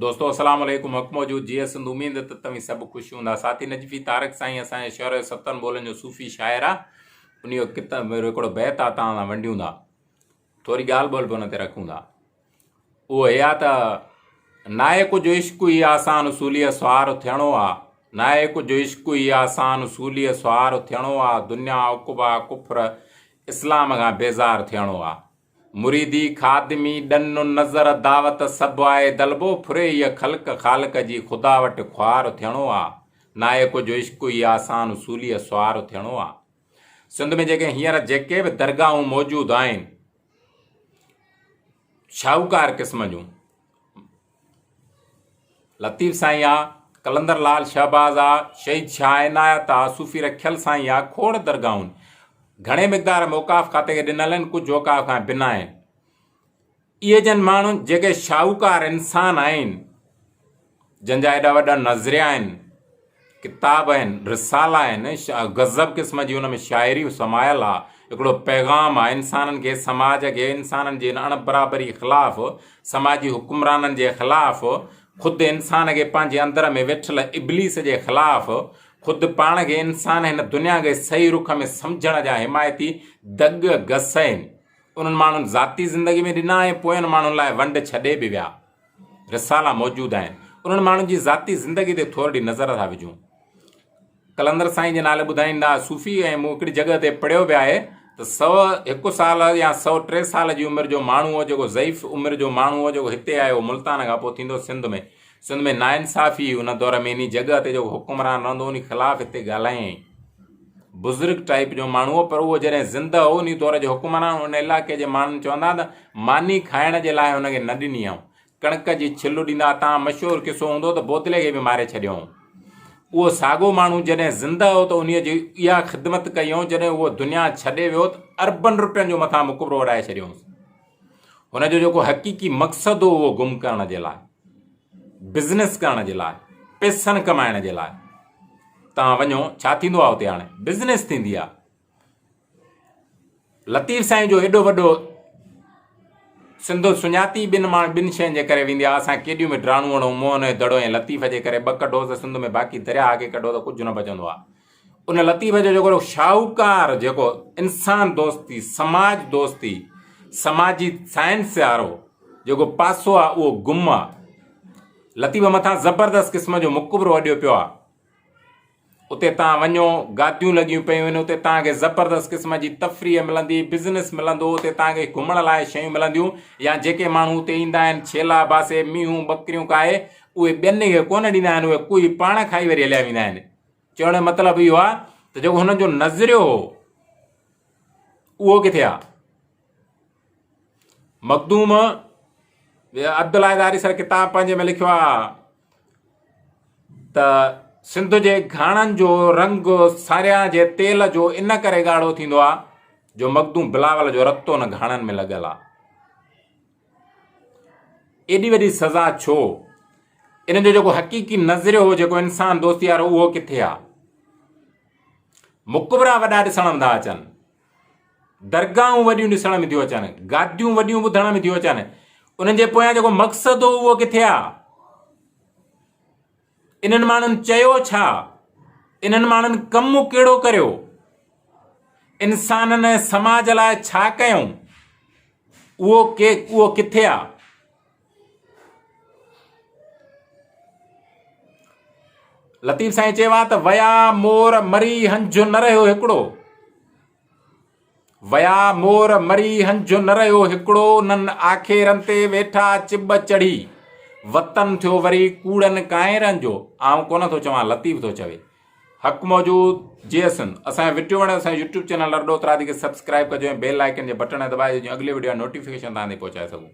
दोस्तों अस्सलाम वालेकुम। हक़ मौजूद जी सिंध। उम्मीद है तव्हीं सब खुश हूंदा। साथी नजफ़ी तारक साईं असांजे शहर सतन बोलनि जो सूफ़ी शाइर आहे। उन जो किताब हिकिड़ो बैत आहे, तव्हां वंडियूं था, थोरी ॻाल्हि ॿोल बि हुन ते रखूं था। उहो हे आहे त नाहे कुझु इश्क़ ई आसान उसूलीअ सुवार थियणो आहे। नाहे कुझु इश्क़ ई आसान उसूलीअ सुवार थियणो आहे। दुनिया उक़बा कुफ़र इस्लाम खां बेज़ार थियणो आहे। मुरीदी खादमी ॾनु नज़र दावत सभु आहे। दलबो फुरे हीअ ख़ल्क़ ख़ालिक़ जी ख़ुदा वटि ख्वार थियणो आहे। नाहे कुझु इश्क़ ई आसान उसूलीअ सुवार थियणो आहे। सिंध में हींअर जेके बि दरगाहूं मौजूदु आहिनि शाहूकार क़िस्म जूं, लतीफ़ साईं आहे, कलंदर लाल शहबाज़ आहे, शहीद शाह इनायत आहे, सूफ़ी रखियल साईं आहे, खोड़ दरगाहूं घणे मिक़दार में औक़ाफ़ खाते खे ॾिनल आहिनि, कुझु औक़ाफ़ खां बिना आहिनि। इहे जन माण्हू जेके शाहूकार इंसान आहिनि, जंहिंजा एॾा वॾा नज़रिया आहिनि, किताब आहिनि, रिसाला आहिनि, गज़ब क़िस्म जी हुन में शाइरी समायल आहे, हिकिड़ो पैगाम आहे इंसाननि खे, समाज खे, इंसाननि जे अणबराबरी ख़िलाफ़, समाजी हुकुमराननि जे ख़िलाफ़, ख़ुदि इंसान खे पंहिंजे अंदर में वेठल इब्लीस जे ख़िलाफ़, ख़ुदि पाण खे इंसान हिन दुनिया खे सही रुख में सम्झण जा हिमायती दग गस आहिनि। उन्हनि माण्हुनि ज़ाती ज़िंदगी में ॾिना ऐं पोयनि माण्हुनि लाइ वंड छॾे बि विया। रिसाला मौजूदु आहिनि। उन्हनि माण्हुनि जी ज़ाती ज़िंदगी ते थोरी नज़र था विझूं। कलंदर साईं जे नाले ॿुधाईंदा सूफ़ी, ऐं मूं हिकिड़ी जॻह ते पढ़ियो बि आहे त 101 साल या 103 साल जी उमिरि जो माण्हू हो, जेको ज़ईफ़ उमिरि जो माण्हू हो, जेको हिते आयो मुल्तान खां पोइ थींदो सिंध में नाइंसाफ़ी उन दौर में इन जॻह ते जेको हुकुमरान रहंदो उन ख़िलाफ़ हिते ॻाल्हायईं। बुज़ुर्ग टाइप जो माण्हू हो, पर उहो जॾहिं ज़िंदा हो उन दौर जो हुकुमरान, उन इलाइक़े जे माण्हुनि चवंदा त मानी खाइण जे लाइ हुनखे न ॾिनी हुअऊं, कणिक जी छिलू ॾींदा। तव्हां मशहूरु किसो हूंदो त बोतले खे बि मारे छॾियो। उहो साॻियो माण्हू जॾहिं ज़िंदा हो त उन जी इहा ख़िदमत कई हुअऊं। जॾहिं उहो दुनिया छॾे वियो त अरबनि रुपयनि जो मथां मुक़बरो उॾाए छॾियऊंसि। हुनजो जेको हक़ीक़ी मक़सदु हो उहो गुम करण जे लाइ, बिज़नेस करण जे लाइ, पैसनि कमाइण जे लाइ। तव्हां वञो छा थींदो आहे हुते, हाणे बिज़नेस थींदी आहे। लतीफ़ साईं जो एॾो वॾो सिंध सुञाती ॿिनि शयुनि जे करे वेंदी आहे। असां केॾियूं बि ड्राणू हणूं, मोहन ऐं दड़ो ऐं लतीफ़ जे करे 2 कढो त सिंध में, बाक़ी दरिया आगे कढो त कुझु न बचंदो आहे। उन लतीफ़ जो जेको शाहूकार, जेको इंसान दोस्ती, समाज दोस्ती, समाजी साइंस वारो जेको पासो आहे, उहो गुम आहे। लतीफ़ मथां ज़बरदस्त क़िस्म जो मुक़बरो अॾियो पियो आहे। उते तव्हां वञो, गादियूं लॻियूं पियूं आहिनि, उते तव्हांखे ज़बरदस्त क़िस्म जी तफ़रीह मिलंदी, बिज़नेस मिलंदो, उते तव्हांखे घुमण लाइ शयूं मिलंदियूं। या जेके माण्हू उते ईंदा आहिनि छेला बासे, मीहूं बकरियूं काए, उहे ॿियनि खे कोन ॾींदा आहिनि, उहे कोई पाण खाई वरी हलिया वेंदा आहिनि। चवण जो मतिलबु इहो आहे त जेको हुननि जो नज़रियो हो उहो किथे आहे। मखदूम अब्दुल्ला दारी सर किताब पंहिंजे में लिखियो आहे त सिंध जे घाणनि जो रंग सारिया जे तेल जो इन करे ॻाढ़ो थींदो आहे जो मखदूम बिलावल जो रतो न घाणनि में लॻल आहे। एॾी वॾी सज़ा छो? इन जो जेको हक़ीक़ी नज़रियो हो, जेको इंसान दोस्ती वारो, उहो किथे आहे? मुक़बरा वॾा ॾिसण था अचनि, दरगाहूं वॾियूं ॾिसण में थियूं अचनि, गादियूं वॾियूं ॿुधण में थियूं अचनि। उन्हनि जे पोयां जेको मक़सदु हो उहो किथे आहे? इन्हनि माण्हुनि चयो छा? इन्हनि माण्हुनि कमु कहिड़ो करियो? इंसाननि समाज लाइ छा कयूं? उहो किथे आहे? लतीफ़ साईं चयो आहे त वया मोर मरी हंझु न रहियो हिकिड़ो, वया मोर मरी हंझु न रहियो हिकिड़ो, उन्हनि आखेरनि ते वेठा चिब चढ़ी, वतन थियो वरी कूड़नि काइरनि जो। आउं कोन थो चवां, लतीफ़ थो चवे। हक़ मौजूद जी सिंध। असांजो वीडियो वणे असांजो यूट्यूब चैनल अरडो तरादी खे सब्सक्राइब कजो ऐं बेल आइकन जे बटन दबाए जो अगले वीडियो नोटिफिकेशन तव्हां ताईं पहुचाए सघूं।